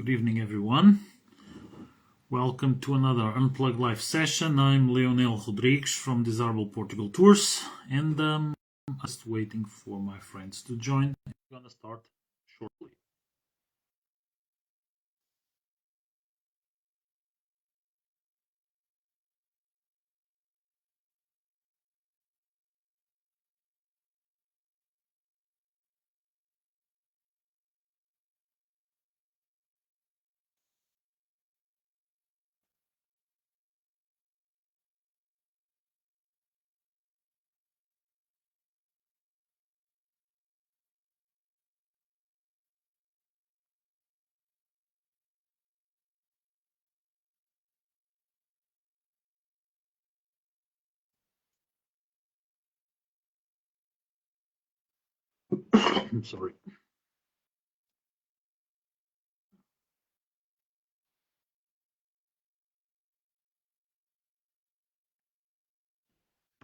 Good evening, everyone. Welcome to another Unplugged live session. I'm Leonel Rodrigues from Desirable Portugal Tours, and I'm just waiting for my friends to join. I'm gonna start shortly. I'm sorry.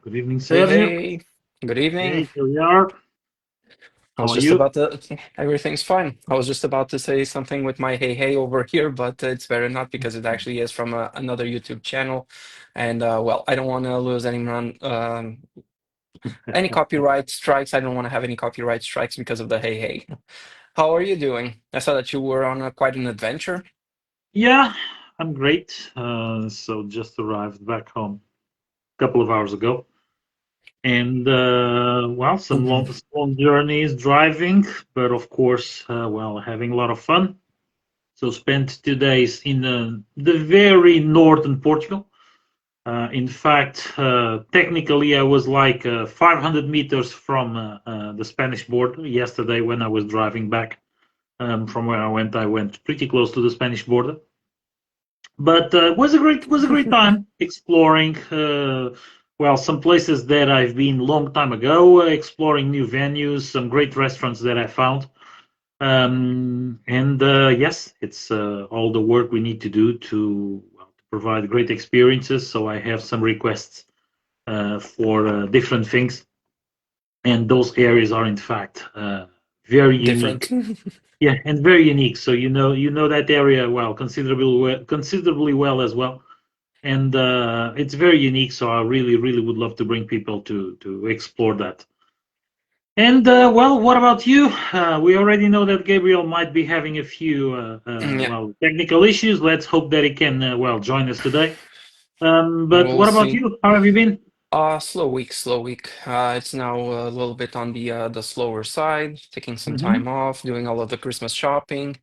Good evening, Hey, Sergio. hey, good evening. Hey, here we are. I How was are just you? about to, everything's fine. I was just about to say something with my hey, hey over here, but it's better not because it actually is from another YouTube channel. And well, I don't want to lose any copyright strikes. I don't want to have any copyright strikes because of the hey, hey. How are you doing? I saw that you were on quite an adventure. Yeah, I'm great. So just arrived back home a couple of hours ago, and well, some Mhm. long journeys driving, but of course, well, having a lot of fun. So spent 2 days in the very northern Portugal. In fact, technically, I was like 500 meters from the Spanish border yesterday when I was driving back from where I went. I went pretty close to the Spanish border, but it was a great time exploring. Well, some places that I've been long time ago, exploring new venues, some great restaurants that I found. And yes, it's all the work we need to do to, well, to provide great experiences. So I have some requests for different things, and those areas are in fact very Different. unique. Yeah, and very unique. So you know that area well, considerably well as well, and it's very unique. So I really would love to bring people to explore that. And well, what about you? We already know that Gabriel might be having a few Yeah, well, technical issues. Let's hope that he can well, join us today. But we'll what about see. you? How have you been? Slow week, slow week. It's now a little bit on the slower side, taking some Hmm. time off, doing all of the Christmas shopping,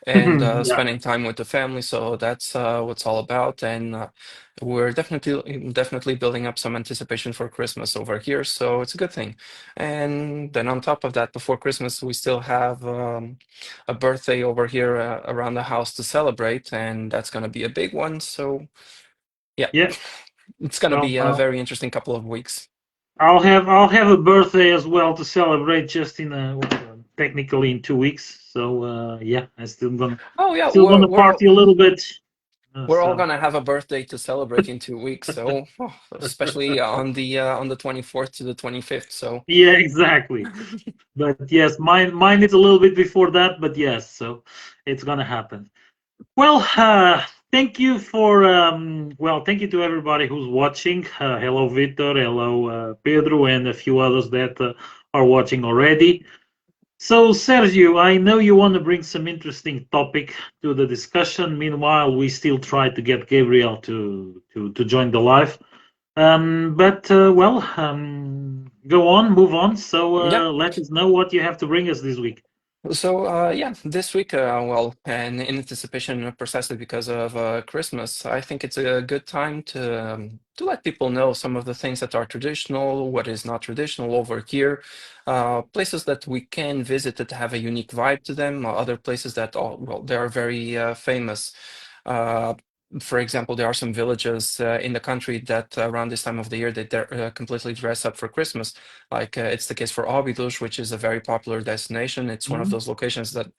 and Yeah, spending time with the family. So that's what's all about. And we're definitely building up some anticipation for Christmas over here. So it's a good thing. And then on top of that, before Christmas, we still have a birthday over here around the house to celebrate, and that's going to be a big one. So yeah, yeah. it's going to Well, be a very interesting couple of weeks. I'll have a birthday as well to celebrate just in well, technically in 2 weeks. So yeah, I Oh yeah, still gonna party a little bit. we're all So gonna have a birthday to celebrate in 2 weeks. So especially on the 24th to the 25th. So yeah, exactly. But yes, mine is a little bit before that, but yes, so it's gonna happen. Well, thank you for well, thank you to everybody who's watching. Hello, Victor. Hello, Pedro, and a few others that are watching already. So, Sergio, I know you want to bring some interesting topic to the discussion. Meanwhile, we still try to get Gabriel to join the live. But well, go on, move on. So yeah. let us know what you have to bring us this week. So yeah, this week, well, and in anticipation, precisely because of Christmas, I think it's a good time to let people know some of the things that are traditional, what is not traditional over here, places that we can visit that have a unique vibe to them, other places that, oh, well, they are very famous. Uh, for example, there are some villages in the country that around this time of the year they completely dress up for Christmas. Like it's the case for Óbidos, which is a very popular destination. It's one of Mhm. those locations that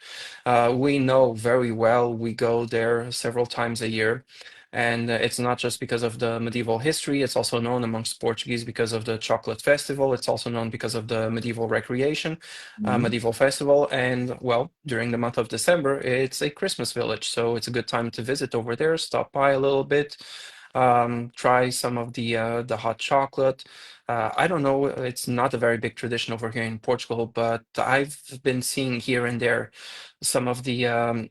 we know very well. We go there several times a year. And it's not just because of the medieval history, it's also known amongst Portuguese because of the chocolate festival. It's also known because of the medieval recreation, Mhm. medieval festival. And well, during the month of December, it's a Christmas village. So it's a good time to visit over there, stop by a little bit, try some of the hot chocolate. I don't know, it's not a very big tradition over here in Portugal, but I've been seeing here and there some of the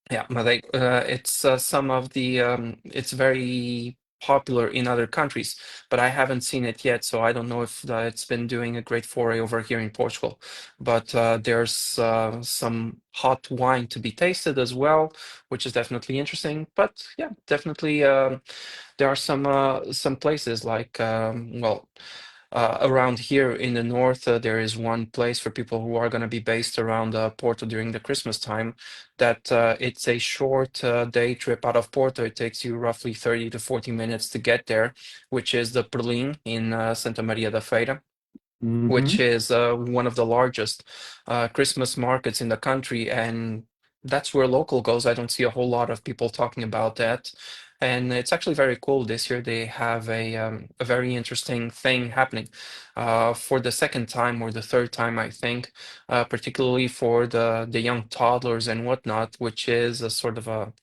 yeah, but like it's some of the it's very popular in other countries, but I haven't seen it yet, so I don't know if it's been doing a great foray over here in Portugal. But there's some hot wine to be tasted as well, which is definitely interesting. But yeah, definitely there are some places like well. Around here in the north, there is one place for people who are going to be based around Porto during the Christmas time. That it's a short day trip out of Porto. It takes you roughly 30 to 40 minutes to get there, which is the Perlim in Santa Maria da Feira, which Mhm. is one of the largest Christmas markets in the country. And that's where local goes. I don't see a whole lot of people talking about that. And it's actually very cool. This year they have a very interesting thing happening for the second time or the third time, I think, particularly for the young toddlers and whatnot, which is a sort of a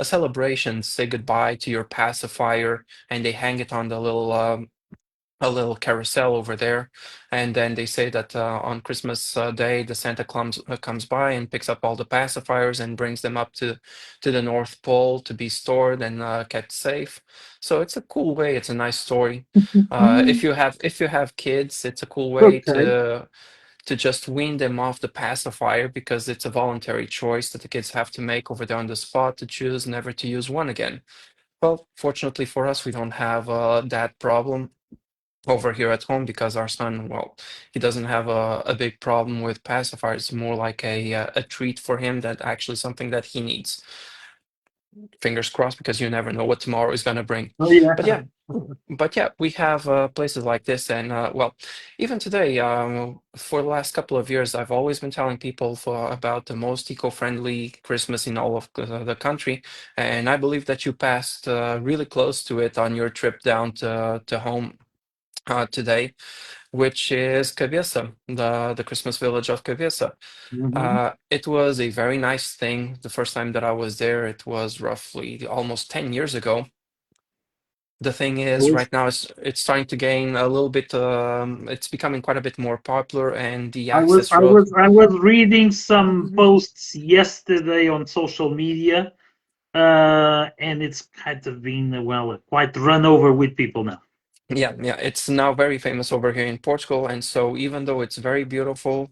celebration, say goodbye to your pacifier, and they hang it on the little a little carousel over there, and then they say that on Christmas Day, the Santa Claus comes by and picks up all the pacifiers and brings them up to the North Pole to be stored and kept safe. So it's a cool way. It's a nice story. If you have kids, it's a cool way Okay. to just wean them off the pacifier because it's a voluntary choice that the kids have to make over there on the spot to choose never to use one again. Well, fortunately for us, we don't have that problem over here at home because our son, well, he doesn't have a big problem with pacifiers. It's more like a treat for him that actually something that he needs. Fingers crossed, because you never know what tomorrow is going to bring. Oh yeah. But yeah, we have places like this, and well, even today, for the last couple of years, I've always been telling people about the most eco-friendly Christmas in all of the country, and I believe that you passed really close to it on your trip down to home today, which is Cabeça, the Christmas village of Cabeça. Mhm. It was a very nice thing. The first time that I was there, it was roughly almost 10 years ago. The thing I is, was right now it's starting to gain a little bit, it's becoming quite a bit more popular, and the I was access I road. was I was reading some Mhm. posts yesterday on social media, and it's kind of been well quite run over with people now. Yeah, yeah, it's now very famous over here in Portugal, and so even though it's very beautiful,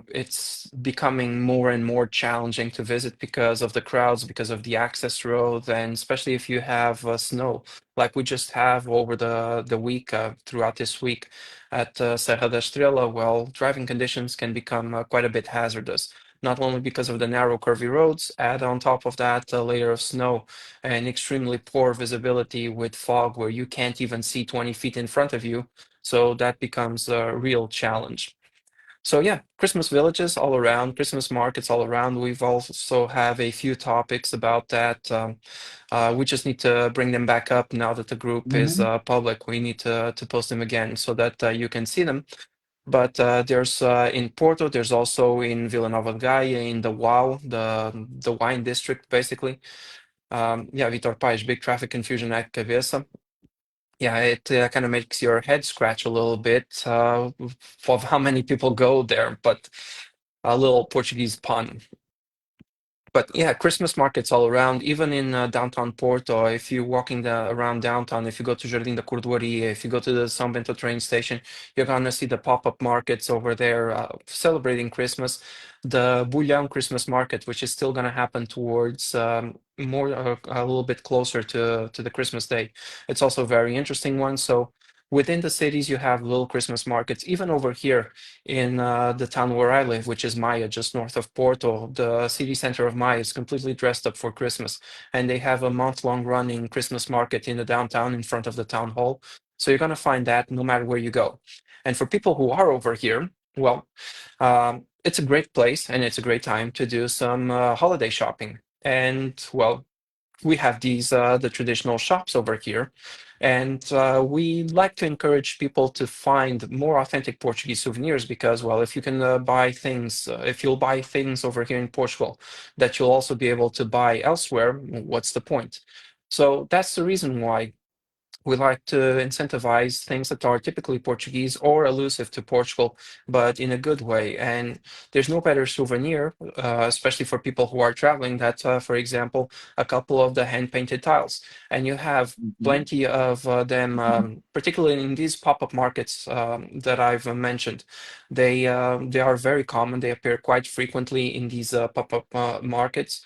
it's becoming more and more challenging to visit because of the crowds, because of the access roads, and especially if you have snow, like we just have over the week, throughout this week at Serra da Estrela. Well, driving conditions can become quite a bit hazardous, not only because of the narrow, curvy roads, add on top of that a layer of snow and extremely poor visibility with fog where you can't even see 20 feet in front of you. So that becomes a real challenge. So yeah, Christmas villages all around, Christmas markets all around. We've also have a few topics about that. We just need to bring them back up now that the group is Mhm. public. We need to post them again so that you can see them. But there's in Porto, there's also in Vila Nova de Gaia, in the WOW, the wine district, basically. Yeah, Vitor Pais, big traffic confusion at Cabeça. Yeah, it kind of makes your head scratch a little bit of how many people go there, but a little Portuguese pun. But yeah, Christmas markets all around, even in downtown Porto. If you're walking around downtown, if you go to Jardim da Cordoaria, if you go to the São Bento train station, you're gonna see the pop-up markets over there celebrating Christmas. The Bulhão Christmas market, which is still gonna happen towards more a little bit closer to the Christmas day. It's also a very interesting one. So within the cities, you have little Christmas markets. Even over here in the town where I live, which is Maia, just north of Porto. The city center of Maia is completely dressed up for Christmas, and they have a month-long running Christmas market in the downtown in front of the town hall. So you're gonna find that no matter where you go. And for people who are over here, well, it's a great place and it's a great time to do some holiday shopping. And well, we have these the traditional shops over here, and we like to encourage people to find more authentic Portuguese souvenirs because, well, if you can buy things, if you'll buy things over here in Portugal that you'll also be able to buy elsewhere, what's the point? So that's the reason why we like to incentivize things that are typically Portuguese or elusive to Portugal, but in a good way. And there's no better souvenir, especially for people who are traveling, that, for example, a couple of the hand-painted tiles. And you have Mhm. plenty of them, particularly in these pop-up markets that I've mentioned. They are very common. They appear quite frequently in these pop-up markets.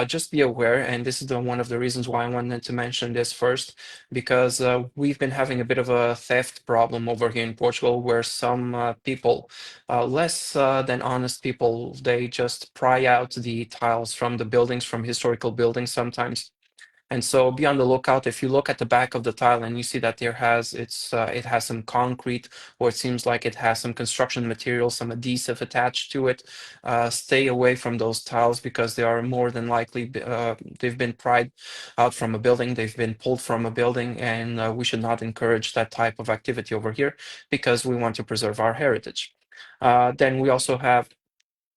Just be aware, and this is one of the reasons why I wanted to mention this first because we've been having a bit of a theft problem over here in Portugal where some people, less than honest people, they just pry out the tiles from the buildings, from historical buildings sometimes. And so be on the lookout. If you look at the back of the tile and you see that it has some concrete, or it seems like it has some construction material, some adhesive attached to it, stay away from those tiles because they are more than likely they've been pried out from a building, they've been pulled from a building, and we should not encourage that type of activity over here because we want to preserve our heritage. Then we also have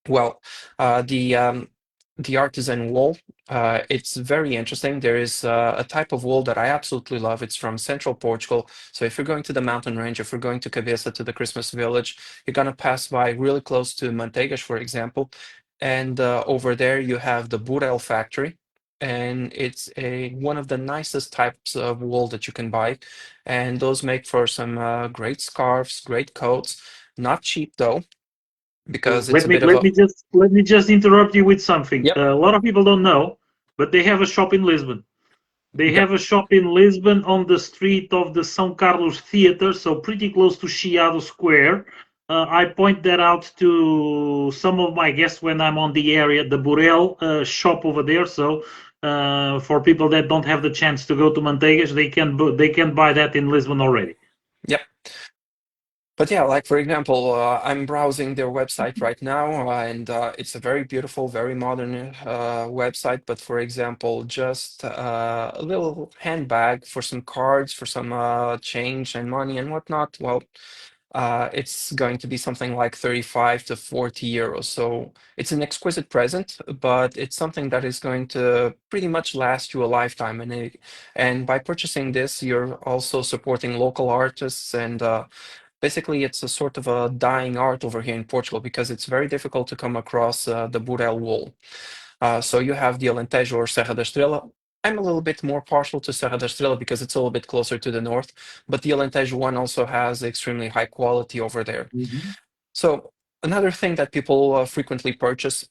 well, uh, the um, the artisan wool, it's very interesting. There is a type of wool that I absolutely love. It's from central Portugal. So if you're going to the mountain range, if you're going to Cabeça to the Christmas village, you're gonna pass by really close to Manteigas, for example, and over there you have the Burel factory. And it's a one of the nicest types of wool that you can buy, and those make for some great scarves, great coats. Not cheap though, because it's Let a me bit of a let me just interrupt you with something. yep. A lot of people don't know, but they have a shop in Lisbon. They Yep. have a shop in Lisbon on the street of the São Carlos Theatre, so pretty close to Chiado Square. I point that out to some of my guests when I'm on the area, the Burel shop over there. So for people that don't have the chance to go to Manteigas, they can buy that in Lisbon already. Yep. But yeah, like for example, I'm browsing their website right now, and it's a very beautiful, very modern website. But for example, just a little handbag for some cards, for some change and money and whatnot. Well, it's going to be something like 35 to 40 euros. So it's an exquisite present, but it's something that is going to pretty much last you a lifetime. And by purchasing this, you're also supporting local artists and basically, it's a sort of a dying art over here in Portugal because it's very difficult to come across the Burel wool. So you have the Alentejo or Serra da Estrela. I'm a little bit more partial to Serra da Estrela because it's a little bit closer to the north, but the Alentejo one also has extremely high quality over there. Mhm. So another thing that people frequently purchase,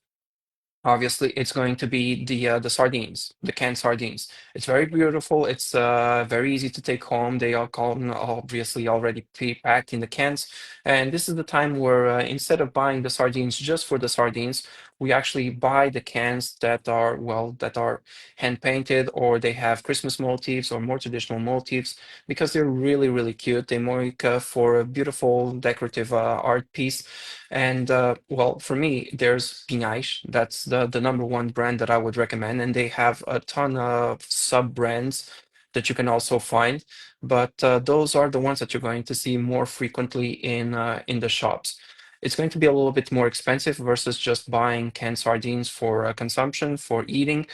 obviously, it's going to be the sardines, the canned sardines. It's very beautiful. It's very easy to take home. They are come obviously already pre-packed in the cans. And this is the time where instead of buying the sardines just for the sardines, we actually buy the cans that are, well, that are hand painted or they have Christmas motifs or more traditional motifs because they're really, really cute. They make for a beautiful decorative art piece. And well, for me, there's Pinhais. That's the number one brand that I would recommend, and they have a ton of sub brands that you can also find. But those are the ones that you're going to see more frequently in the shops. It's going to be a little bit more expensive versus just buying canned sardines for consumption, for eating,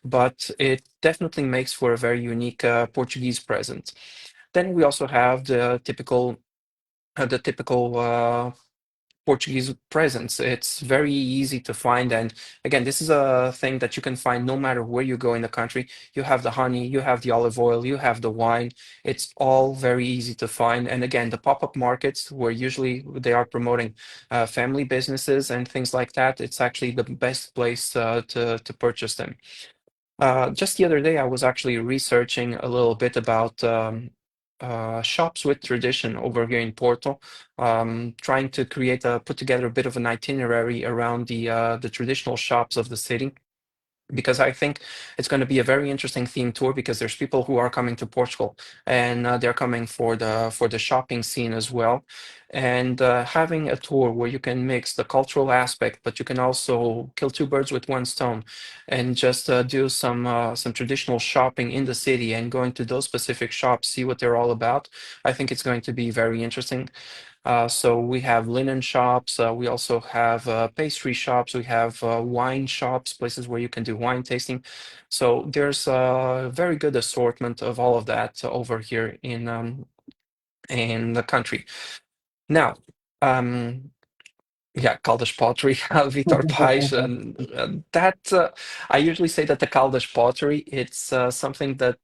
but it definitely makes for a very unique Portuguese present. Then we also have the typical Portuguese presence. It's very easy to find. And again, this is a thing that you can find no matter where you go in the country. You have the honey, you have the olive oil, you have the wine. It's all very easy to find. And again, the pop-up markets where usually they are promoting family businesses and things like that, it's actually the best place to purchase them. Just the other day, I was actually researching a little bit about shops with tradition over here in Porto, trying to put together a bit of an itinerary around the traditional shops of the city. because I think it's going to be a very interesting theme tour because there's people who are coming to Portugal and they're coming for the shopping scene as well. And having a tour where you can mix the cultural aspect, but you can also kill two birds with one stone and just do some traditional shopping in the city and going to those specific shops, see what they're all about. I think it's going to be very interesting. So we have linen shops. We also have pastry shops. We have wine shops, places where you can do wine tasting. So there's a very good assortment of all of that over here in the country. Now, um, yeah, Caldas pottery, Vitor Pais, and that I usually say that the Caldas pottery, it's something that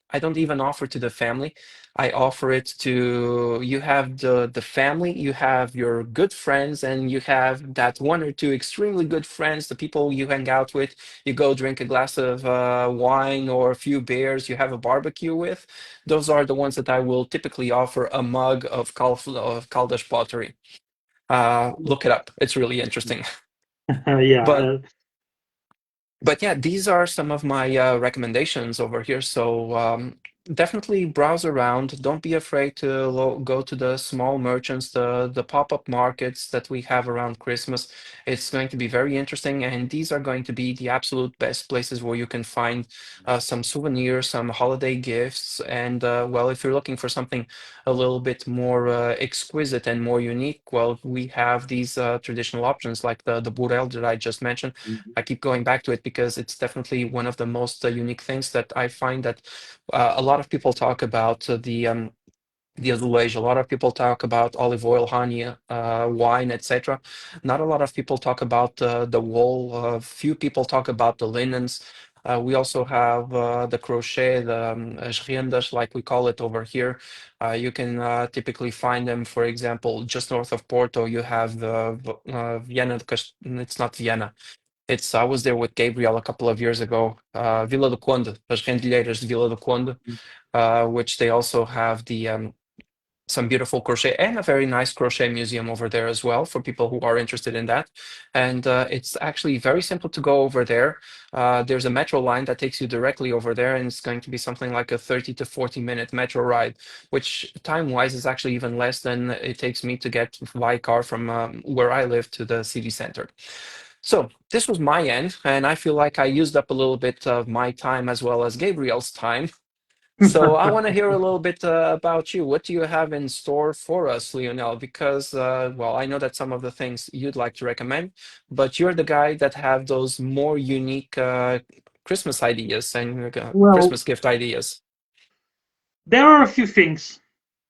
I don't even offer to the family. I offer it to you have the family, you have your good friends, and you have that one or two extremely good friends, the people you hang out with. You go drink a glass of wine or a few beers, you have a barbecue with. Those are the ones that I will typically offer a mug of Caldas pottery. Look it up. It's really interesting. Yeah. But but yeah, these are some of my recommendations over here. So definitely browse around. Don't be afraid to go to the small merchants, the pop-up markets that we have around Christmas. It's going to be very interesting, and these are going to be the absolute best places where you can find some souvenirs, some holiday gifts, and well, if you're looking for something a little bit more exquisite and more unique, well, we have these traditional options like the burel that I just mentioned. I keep going back to it because it's definitely one of the most unique things that I find that a lot of people talk about the azulej. A lot of people talk about olive oil, honey, wine, etc. Not a lot of people talk about the wool. Few people talk about the linens. We also have the crochet, the as rendas, like we call it over here. You can typically find them, for example, just north of Porto. You have the Vienna. It's not Vienna. It's I was there with Gabriel a couple of years ago. Vila do Conde, as Rendilheiras de Vila do Conde, which they also have the some beautiful crochet and a very nice crochet museum over there as well for people who are interested in that. And it's actually very simple to go over there. There's a metro line that takes you directly over there, and it's going to be something like a 30 to 40-minute metro ride, which time-wise is actually even less than it takes me to get by car from where I live to the city center. So this was my end, and I feel like I used up a little bit of my time as well as Gabriel's time. So I want to hear a little bit about you. What do you have in store for us, Lionel? Because, well, I know that some of the things you'd like to recommend, but you're the guy that have those more unique Christmas ideas and Well, Christmas gift ideas. there are a few things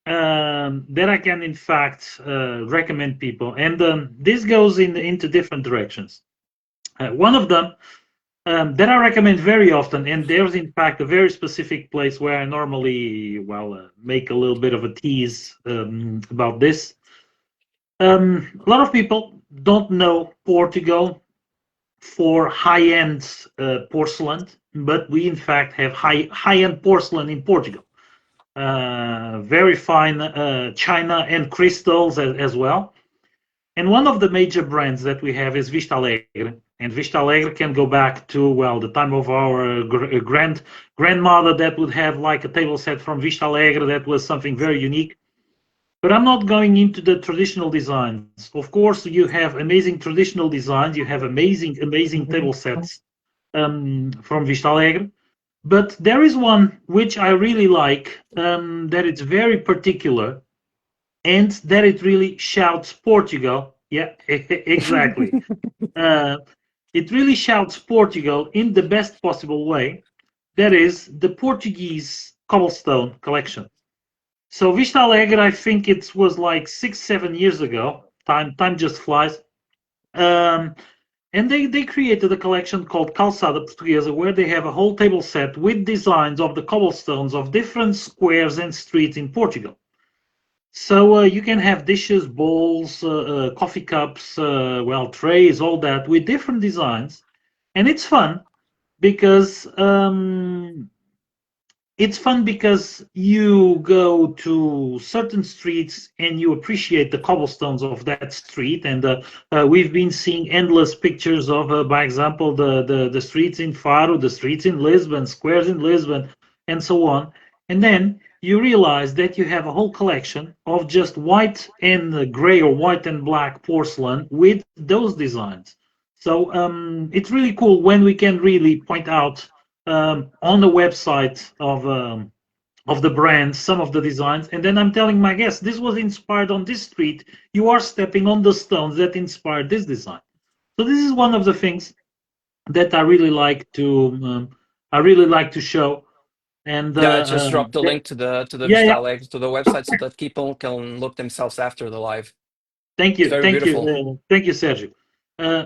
that I can, in fact, recommend people, and this goes into different directions. One of them that I recommend very often, and there's in fact a very specific place where I normally, well, make a little bit of a tease about this. A lot of people don't know Portugal for high-end porcelain, but we in fact have high-end porcelain in Portugal. Very fine china and crystals as well. And one of the major brands that we have is Vista Alegre. And Vista Alegre can go back to, well, the time of our grandmother that would have like a table set from Vista Alegre that was something very unique. But I'm not going into the traditional designs. Of course, you have amazing traditional designs. You have amazing table sets from Vista Alegre. But there is one which I really like that it's very particular and that it really shouts Portugal. Yeah, exactly. Uh, it really shouts Portugal in the best possible way. That is the Portuguese cobblestone collection. So Vista Alegre, I think it was like 6, 7 years ago. Time just flies. Um, and they created a collection called Calçada Portuguesa, where they have a whole table set with designs of the cobblestones of different squares and streets in Portugal. So you can have dishes, bowls, coffee cups, well, trays, all that with different designs, and it's fun because it's fun because you go to certain streets and you appreciate the cobblestones of that street. And we've been seeing endless pictures of, by example, the streets in Faro, the streets in Lisbon, squares in Lisbon, and so on. And then you realize that you have a whole collection of just white and gray or white and black porcelain with those designs. So it's really cool when we can really point out on the website of the brand some of the designs, and then I'm telling my guests this was inspired on this street. You are stepping on the stones that inspired this design. So this is one of the things that I really like to show. And Yeah, I just dropped the link to the yeah, yeah. Vistale to the website so that people can look themselves after the live. Thank It's you, very beautiful. thank you, Sergio.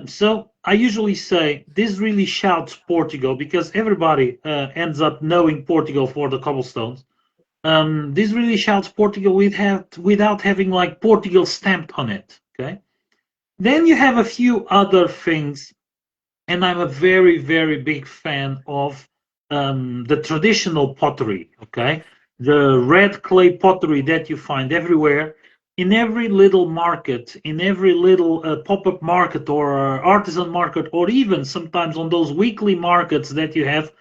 So I usually say this really shouts Portugal because everybody ends up knowing Portugal for the cobblestones. This really shouts Portugal without having like Portugal stamped on it. Okay. Then you have a few other things, and I'm a very, very big fan of the traditional pottery. Okay, the red clay pottery that you find everywhere, in every little market, in every little pop-up market or artisan market, or even sometimes on those weekly markets that you have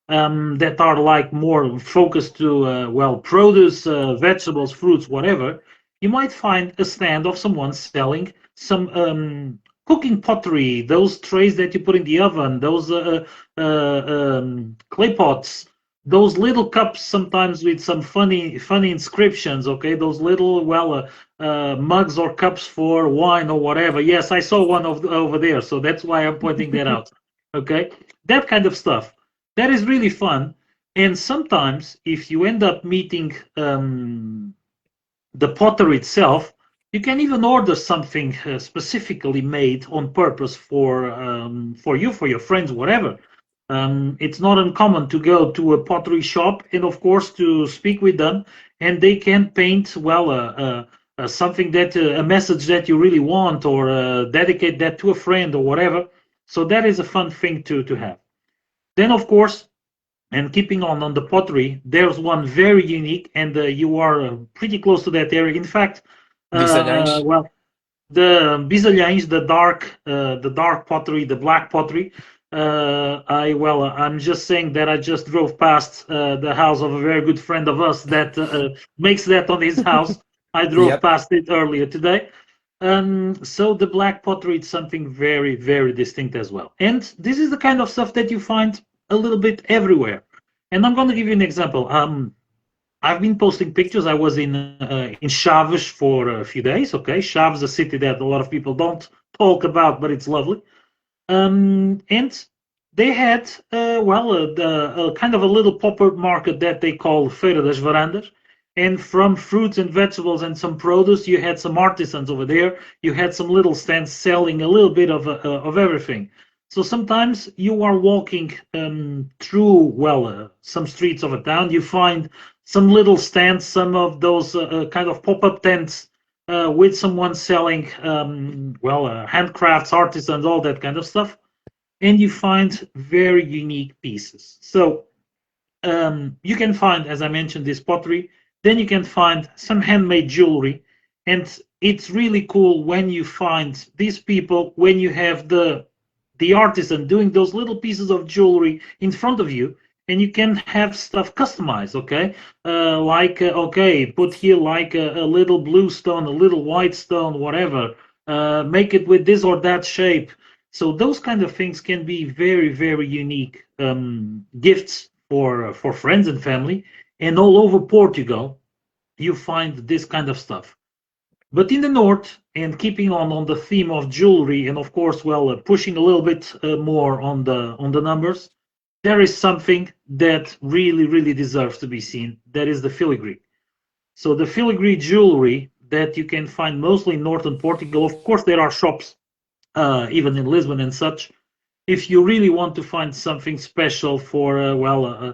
that are like more focused to produce, vegetables, fruits, whatever. You might find a stand of someone selling some cooking pottery, those trays that you put in the oven, those clay pots, those little cups sometimes with some funny inscriptions. Okay, those little mugs or cups for wine or whatever. Yes, I saw one over there, so that's why I'm pointing that out. Okay, that kind of stuff. That is really fun. And sometimes, if you end up meeting the potter itself, you can even order something specifically made on purpose for you, for your friends, whatever. It's not uncommon to go to a pottery shop and, of course, to speak with them, and they can paint something that a message that you really want, or dedicate that to a friend or whatever. So that is a fun thing to have. Then, of course, and keeping on the pottery, there's one very unique, and you are pretty close to that area. In fact, Bisalhães. the bisalhães, the dark pottery, the black pottery. I'm just saying that I just drove past the house of a very good friend of us that makes that on his house. I drove Yep. past it earlier today. So the black pottery is something very, very distinct as well. And this is the kind of stuff that you find a little bit everywhere. And I'm going to give you an example. I've been posting pictures. I was in Chaves for a few days. Okay, Chaves, a city that a lot of people don't talk about, but it's lovely. And they had kind of a little pop-up market that they call Feira das Varandas. And from fruits and vegetables and some produce, you had some artisans over there. You had some little stands selling a little bit of everything. So sometimes you are walking through some streets of a town. You find some little stands, some of those kind of pop-up tents with someone selling handcrafts, artisans, all that kind of stuff, and you find very unique pieces. So you can find, as I mentioned, this pottery. Then you can find some handmade jewelry, and it's really cool when you find these people, when you have the artisan doing those little pieces of jewelry in front of you, and you can have stuff customized. Okay, okay, put here like a little blue stone, a little white stone, whatever. Make it with this or that shape. So those kind of things can be very, very unique gifts for friends and family. And all over Portugal, you find this kind of stuff. But in the north, and keeping on the theme of jewelry, and of course, pushing a little bit more on the numbers, there is something that really, really deserves to be seen. That is the filigree. So the filigree jewelry that you can find mostly in northern Portugal. Of course, there are shops even in Lisbon and such. If you really want to find something special for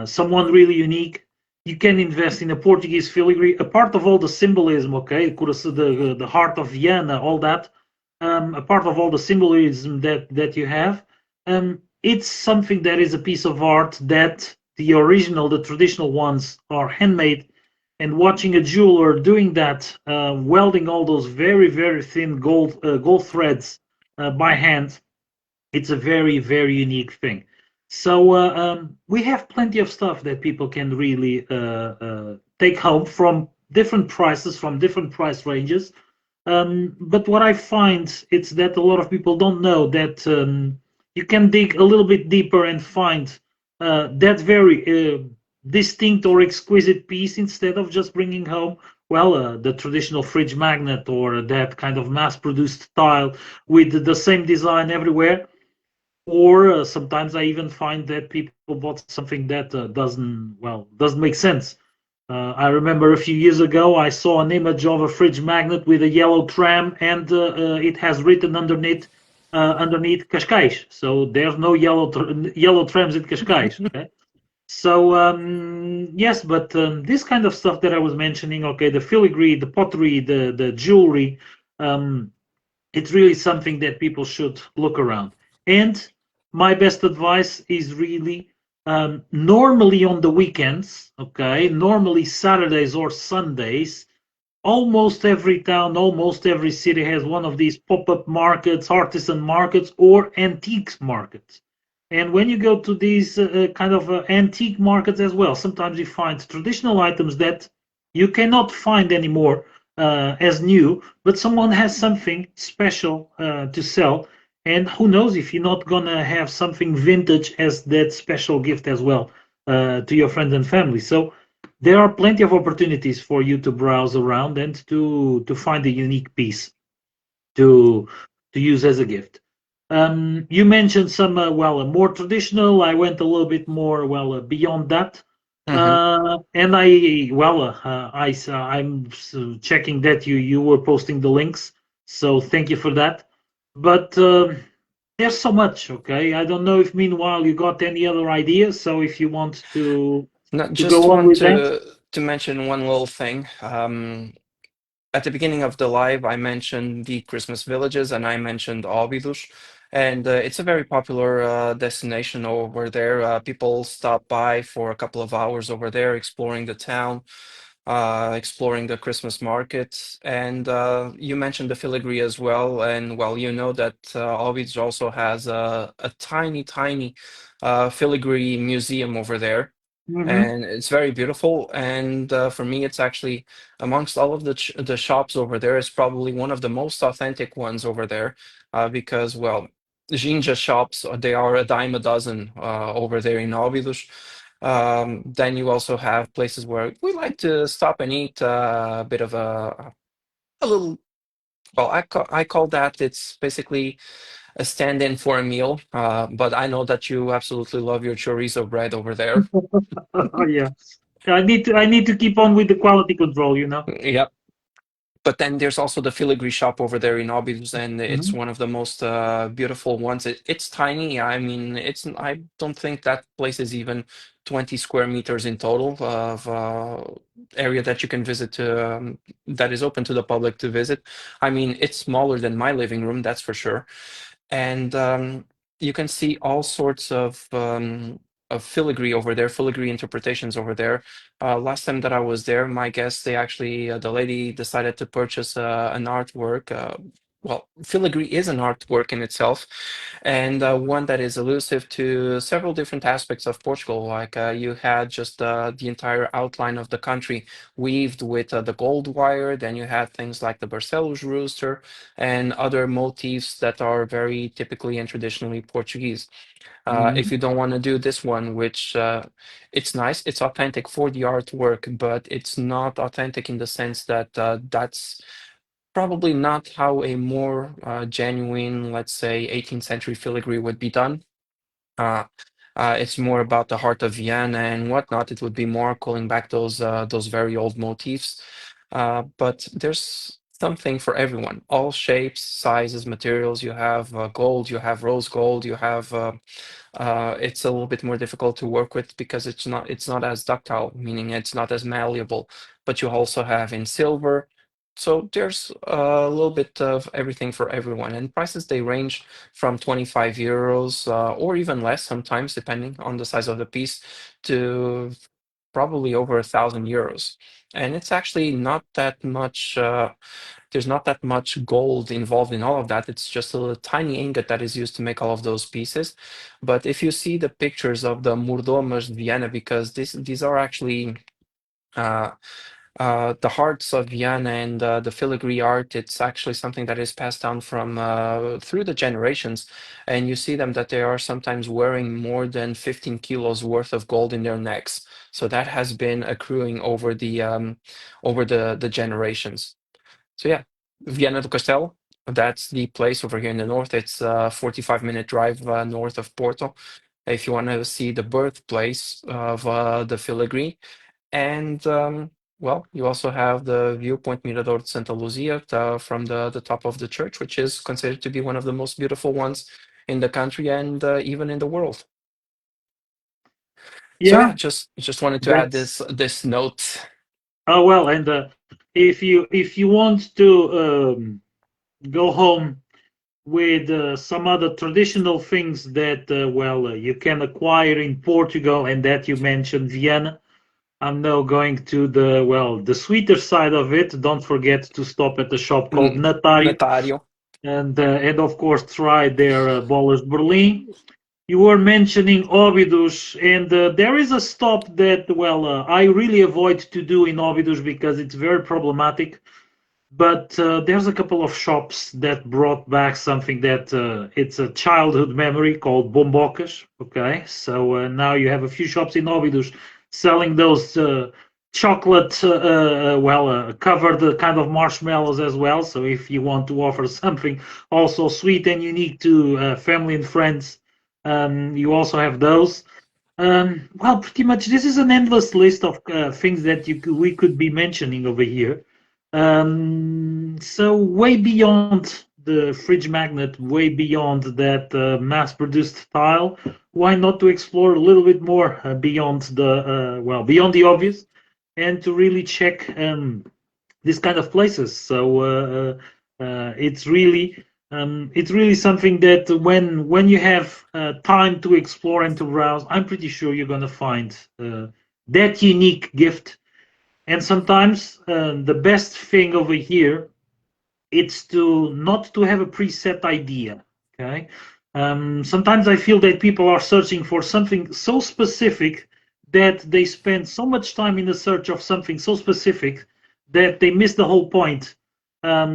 someone really unique, you can invest in a Portuguese filigree. A part of all the symbolism, okay, the heart of Vienna, all that. A part of all the symbolism that you have. It's something that is a piece of art that the original, the traditional ones are handmade, and watching a jeweler doing that, welding all those very, very thin gold threads by hand, it's a very, very unique thing. So we have plenty of stuff that people can really take home from different prices, from different price ranges. But what I find it's that a lot of people don't know that you can dig a little bit deeper and find that very distinct or exquisite piece instead of just bringing home, well, the traditional fridge magnet or that kind of mass-produced tile with the same design everywhere. Or sometimes I even find that people bought something that doesn't make sense. I remember a few years ago I saw an image of a fridge magnet with a yellow tram, and it has written underneath Cascais. So there's no yellow trams in Cascais. Okay. So yes, but this kind of stuff that I was mentioning, okay, the filigree, the pottery, the jewelry, um, it's really something that people should look around. And my best advice is really normally on the weekends, okay, normally Saturdays or Sundays, almost every town, almost every city has one of these pop-up markets, artisan markets, or antiques markets. And when you go to these kind of antique markets as well, sometimes you find traditional items that you cannot find anymore as new, but someone has something special to sell. And who knows if you're not gonna have something vintage as that special gift as well to your friends and family. So there are plenty of opportunities for you to browse around and to find a unique piece to to use as a gift. You mentioned some more traditional. I went a little bit more beyond that, Hmm. and I'm checking that you were posting the links, so thank you for that. But there's so much. Okay, I don't know if meanwhile you got any other ideas. So if you want Not to just go on want with that. to mention one little thing. At the beginning of the live, I mentioned the Christmas villages and I mentioned Óbidos. And it's a very popular destination over there. People stop by for a couple of hours over there, exploring the town, exploring the Christmas market. And you mentioned the filigree as well. And well, you know that Óbidos also has a tiny, tiny filigree museum over there, Mm-hmm. and it's very beautiful. And for me, it's actually amongst all of the shops over there, it's probably one of the most authentic ones over there, because well, Jinja shops they are a dime a dozen over there in Óbidos. Then you also have places where we like to stop and eat a bit of a little. Well, I call that it's basically a stand-in for a meal. But I know that you absolutely love your chorizo bread over there. Oh yeah. I need to keep on with the quality control. Yep. But then there's also the filigree shop over there in Aubus, and it's Hmm. one of the most beautiful ones. It's tiny. I mean, I don't think that place is even 20 square meters in total of area that you can visit, that is open to the public to visit. I mean, it's smaller than my living room, that's for sure. And you can see all sorts of filigree over there, filigree interpretations over there. Last time that I was there, my guests, they actually, the lady decided to purchase an artwork. Well, filigree is an artwork in itself, and one that is elusive to several different aspects of Portugal. Like you had just the entire outline of the country weaved with the gold wire. Then you had things like the Barcelos rooster and other motifs that are very typically and traditionally Portuguese. If Hmm. you don't want to do this one, which it's nice, it's authentic for the artwork, but it's not authentic in the sense that that's probably not how a more genuine, let's say, 18th century filigree would be done. Uh, it's more about the heart of Vienna and whatnot. It would be more calling back those very old motifs. But there's something for everyone. All shapes, sizes, materials. You have gold, you have rose gold, you have. It's a little bit more difficult to work with because it's not as ductile, meaning it's not as malleable. But you also have in silver. So there's a little bit of everything for everyone, and prices they range from 25 euros or even less sometimes, depending on the size of the piece, to probably over 1,000 euros. And it's actually not that much. There's not that much gold involved in all of that. It's just a little tiny ingot that is used to make all of those pieces. But if you see the pictures of the Murdomas Vienna, because these are actually uh, the hearts of Vienna and the filigree art, it's actually something that is passed down from through the generations. And you see them that they are sometimes wearing more than 15 kilos worth of gold in their necks. So that has been accruing over the generations. So yeah, Vienna do Castelo, that's the place over here in the north. It's a 45-minute drive north of Porto. If you want to see the birthplace of the filigree. And well, you also have the viewpoint Mirador de Santa Luzia from the top of the church, which is considered to be one of the most beautiful ones in the country and even in the world. So Yeah, yeah, just wanted to add that's this note. oh well. And if you want to go home with some other traditional things that you can acquire in Portugal, and that you mentioned Vienna. I'm now going to the sweeter side of it. Don't forget to stop at the shop called Natario, Notario. and of course try their Ballers Berlin. You were mentioning Óbidos, and there is a stop that I really avoid to do in Óbidos because it's very problematic. But there's a couple of shops that brought back something that it's a childhood memory called Bombocas. Okay, so now you have a few shops in Óbidos selling those chocolate, covered kind of marshmallows as well. So if you want to offer something also sweet and unique to family and friends, you also have those. Pretty much this is an endless list of things that we could be mentioning over here. So way beyond the fridge magnet, way beyond that mass-produced tile, why not to explore a little bit more beyond beyond the obvious, and to really check these kind of places. So it's really something that when you have time to explore and to browse, I'm pretty sure you're going to find that unique gift. And sometimes the best thing over here it's to not to have a preset idea. Okay. Sometimes I feel that people are searching for something so specific that they spend so much time in the search of something so specific that they miss the whole point.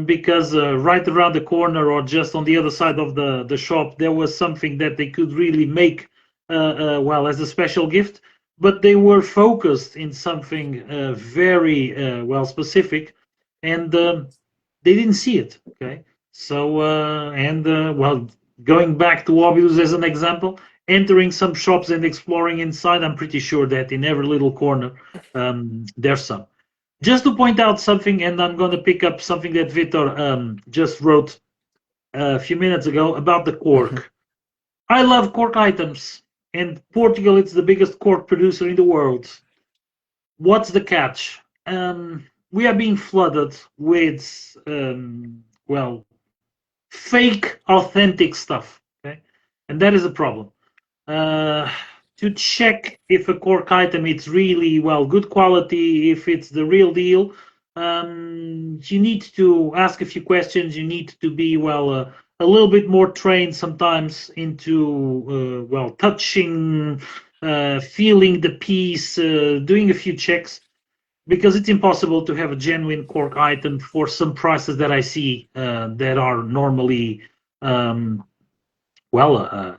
Because right around the corner or just on the other side of the shop, there was something that they could really make as a special gift, but they were focused in something very specific, and they didn't see it. Okay, so going back to Obvious as an example, entering some shops and exploring inside, I'm pretty sure that in every little corner there's some. Just to point out something, and I'm going to pick up something that Vitor just wrote a few minutes ago about the Mhm. cork. I love cork items, and Portugal is the biggest cork producer in the world. What's the catch? We are being flooded with fake authentic stuff. Okay, and that is a problem. Uh, to check if a cork item it's really good quality, if it's the real deal, you need to ask a few questions. You need to be a little bit more trained sometimes into touching, feeling the piece, doing a few checks, because it's impossible to have a genuine cork item for some prices that I see that are normally um,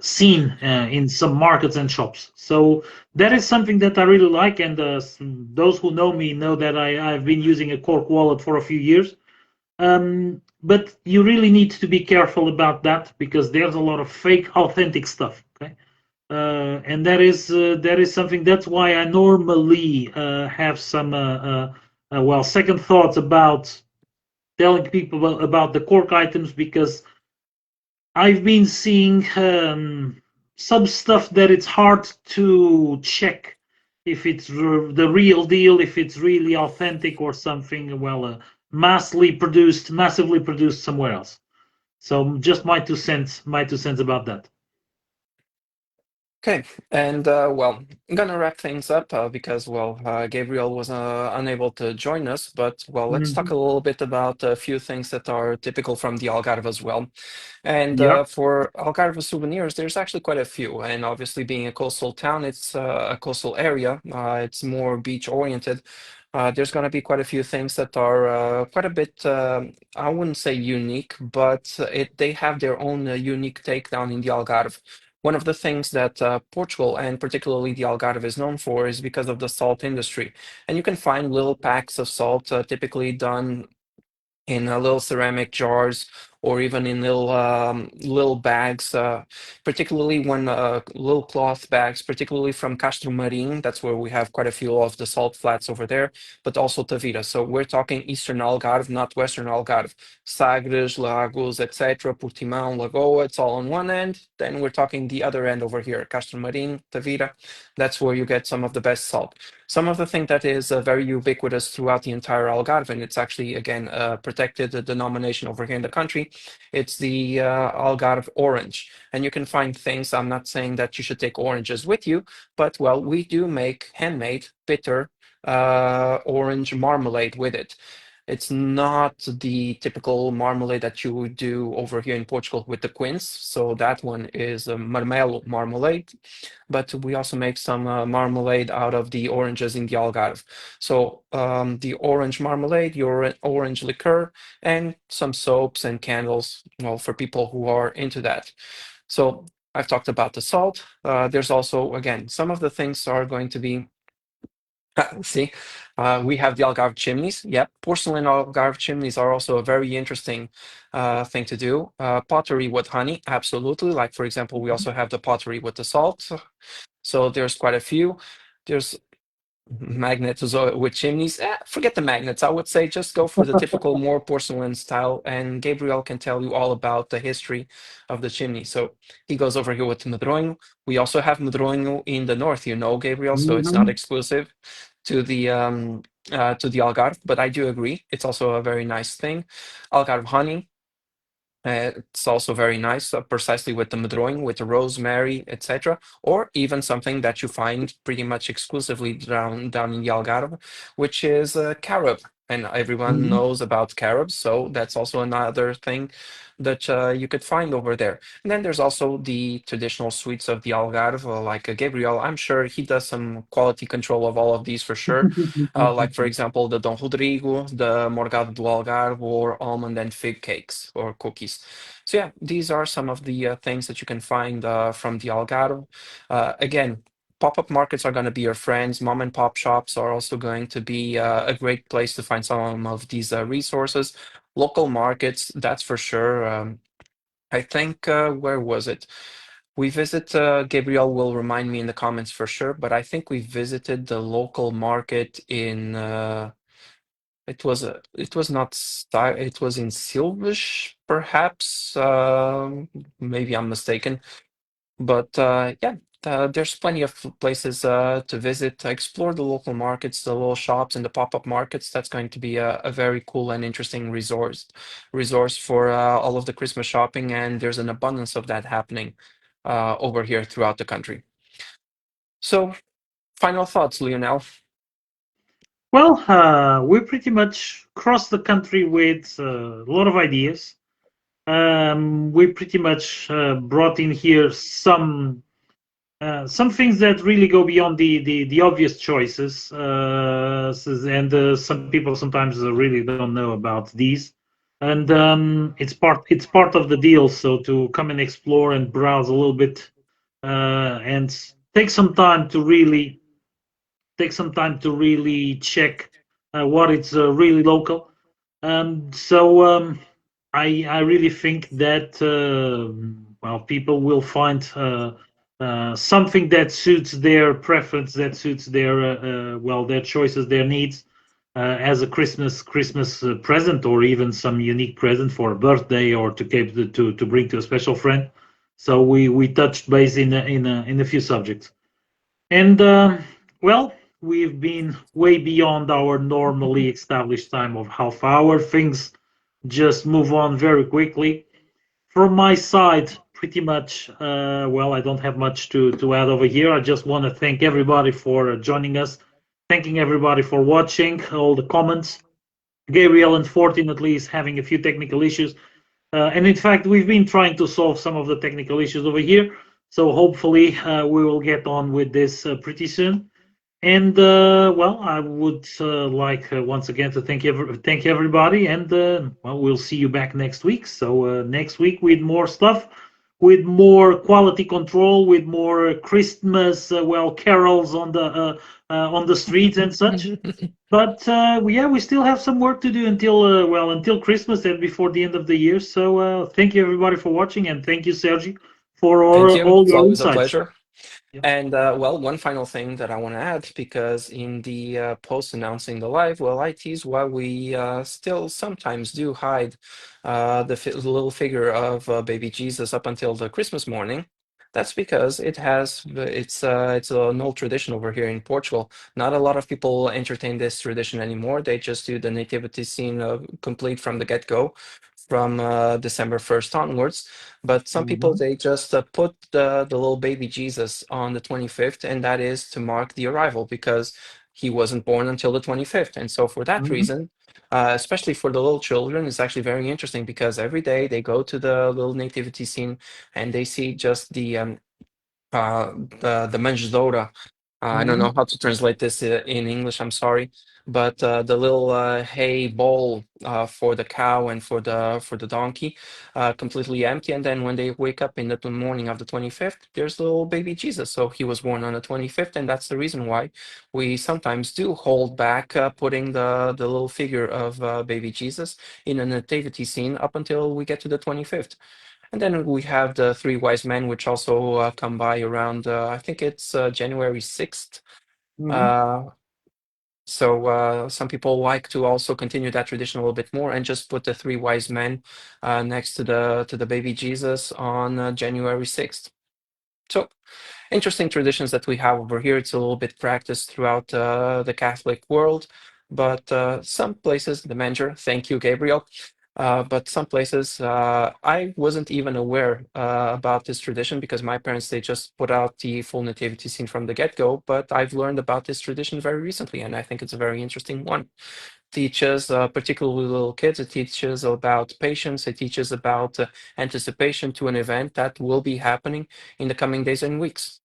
seen in some markets and shops. So that is something that I really like, and those who know me know that I've been using a cork wallet for a few years. But you really need to be careful about that because there's a lot of fake, authentic stuff. Okay, and that is something. That's why I normally have some second thoughts about telling people about the cork items, because I've been seeing some stuff that it's hard to check if it's the real deal, if it's really authentic or something massively produced somewhere else. So just my 2 cents about that. Okay, and well, I'm gonna wrap things up because well, Gabriel was unable to join us, but well, let's talk a Mhm. little bit about a few things that are typical from the Algarve as well. And Yeah. for Algarve souvenirs, there's actually quite a few. And obviously, being a coastal town, it's a coastal area. It's more beach oriented. There's going to be quite a few things that are quite a bit, I wouldn't say unique, but they have their own unique take down in the Algarve. One of the things that Portugal and particularly the Algarve is known for is because of the salt industry. And you can find little packs of salt typically done in little ceramic jars or even in little bags, particularly when little cloth bags, particularly from Castro Marim. That's where we have quite a few of the salt flats over there, but also Tavira. So we're talking Eastern Algarve, not Western Algarve. Sagres, Lagos, etc., Portimão, Lagoa, it's all on one end. Then we're talking the other end over here, Castro Marim, Tavira. That's where you get some of the best salt. Some of the thing that is very ubiquitous throughout the entire Algarve, and it's actually, again, a protected denomination over here in the country, it's the Algarve orange. And you can find things, I'm not saying that you should take oranges with you, but well, we do make handmade bitter orange marmalade with it. It's not the typical marmalade that you would do over here in Portugal with the quince. So that one is a marmelo marmalade, but we also make some marmalade out of the oranges in the Algarve. So the orange marmalade, your orange liqueur, and some soaps and candles, well, for people who are into that. So I've talked about the salt. There's also, again, some of the things are going to be see, we have the Algarve chimneys. Yep, porcelain Algarve chimneys are also a very interesting thing to do. Pottery with honey, absolutely. Like, for example, we also have the pottery with the salt. So there's quite a few. There's magnets with chimneys. Forget the magnets. I would say just go for the typical more porcelain style. And Gabriel can tell you all about the history of the chimney. So he goes over here with Medronho. We also have Medronho in the north, Gabriel. So it's not Mhm. exclusive to the Algarve, but I do agree. It's also a very nice thing. Algarve honey. It's also very nice, precisely with the medronho, with the rosemary, etc., or even something that you find pretty much exclusively down in the Algarve, which is carob. And everyone Mhm. knows about carobs, so that's also another thing that you could find over there. And then there's also the traditional sweets of the Algarve, like Gabriel. I'm sure he does some quality control of all of these for sure. Like, for example, the Dom Rodrigo, the Morgado do Algarve, or almond and fig cakes or cookies. So, yeah, these are some of the things that you can find from the Algarve. Again, pop-up markets are going to be your friends. Mom and pop shops are also going to be a great place to find some of these resources. Local markets, that's for sure. I think, where was it? We visit, Gabriel will remind me in the comments for sure, but I think we visited the local market in, it was not, it was in Silvish, perhaps. Maybe I'm mistaken. But yeah, there's plenty of places to visit, to explore the local markets, the little shops, and the pop-up markets. That's going to be a very cool and interesting resource for all of the Christmas shopping, and there's an abundance of that happening over here throughout the country. So, final thoughts, Lionel. Well, we pretty much crossed the country with a lot of ideas. We pretty much brought in here some things that really go beyond the obvious choices, and some people sometimes really don't know about these. And it's part of the deal. So to come and explore and browse a little bit, and take some time to really check what it's really local. So I really think that well, people will find something that suits their preference, that suits their well, their choices, their needs, as a Christmas present, or even some unique present for a birthday, or to bring to a special friend. So we touched base in a few subjects. And well, we've been way beyond our normally established time of half hour. Things just move on very quickly. From my side, pretty much, well, I don't have much to add over here. I just want to thank everybody for joining us, thanking everybody for watching, all the comments. Gabriel, unfortunately, is having a few technical issues. And in fact, we've been trying to solve some of the technical issues over here. So hopefully, we will get on with this pretty soon. And well, I would like once again to thank everybody, and well, we'll see you back next week. So next week with more stuff, with more quality control, with more Christmas well carols on the streets and such. But yeah, we still have some work to do until well until Christmas and before the end of the year. So thank you everybody for watching, and thank you Sergi for Thank you. all It's your always a insights. pleasure. Yeah. And well, one final thing that I want to add, because in the post announcing the live, well, I tease why we still sometimes do hide the little figure of baby Jesus up until the Christmas morning. That's because it's an old tradition over here in Portugal. Not a lot of people entertain this tradition anymore. They just do the nativity scene complete from the get-go, from December 1st onwards. But some people, Mhm. they just put the little baby Jesus on the 25th, and that is to mark the arrival because he wasn't born until the 25th. And so for that Mhm. reason, especially for the little children, it's actually very interesting because every day they go to the little nativity scene and they see just uh, the manjedoura. I don't know Mhm. how to translate this in English. I'm sorry, but the little hay bowl for the cow and for the donkey, completely empty. And then when they wake up in the morning of the 25th, there's little baby Jesus. So he was born on the 25th, and that's the reason why we sometimes do hold back putting the little figure of baby Jesus in a nativity scene up until we get to the 25th. And then we have the three wise men, which also come by around, I think it's January 6th. Mhm. Uh, so some people like to also continue that tradition a little bit more and just put the three wise men next to the baby Jesus on January 6th. So interesting traditions that we have over here. It's a little bit practiced throughout the Catholic world, but some places, the manger, thank you, Gabriel. But some places, I wasn't even aware about this tradition because my parents, they just put out the full nativity scene from the get-go. But I've learned about this tradition very recently, and I think it's a very interesting one. Teaches, particularly little kids, it teaches about patience, it teaches about anticipation to an event that will be happening in the coming days and weeks.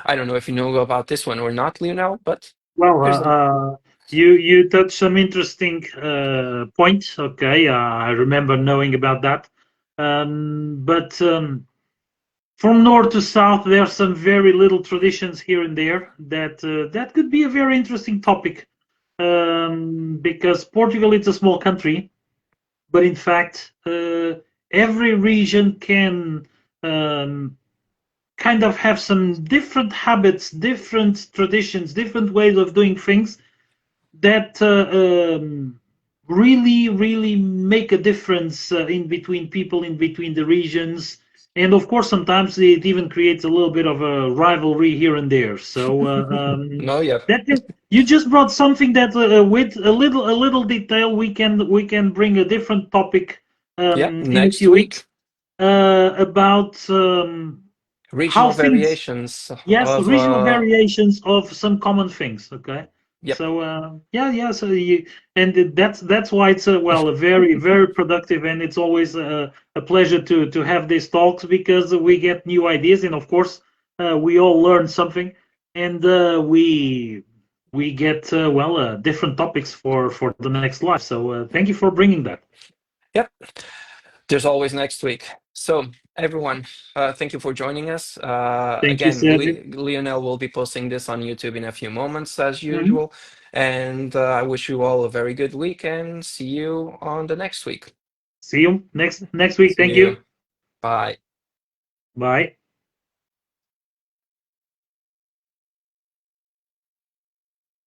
I don't know if you know about this one or not, Lionel, but Well, here's a you touched some interesting points. Okay, I remember knowing about that. But from north to south, there are some very little traditions here and there that that could be a very interesting topic. Because Portugal is a small country, but in fact, every region can um, kind of have some different habits, different traditions, different ways of doing things that really, really make a difference in between people, in between the regions. And of course, sometimes it even creates a little bit of a rivalry here and there. So no, yeah, you just brought something that, with a little detail, we can bring a different topic yeah. in a Next few weeks week, about how regional things. variations Yes, of regional variations of some common things. Okay, yep, so yeah, yeah. So and that's why it's well a very very productive, and it's always a pleasure to have these talks because we get new ideas, and of course we all learn something, and we get well different topics for the next live. So thank you for bringing that. yep. There's always next week. So everyone, thank you for joining us. Thank you, Again, Sergio. Lionel will be posting this on YouTube in a few moments as Mhm. usual. And I wish you all a very good week and see you on the next week. See you next week. See Thank you. you. Bye. Bye.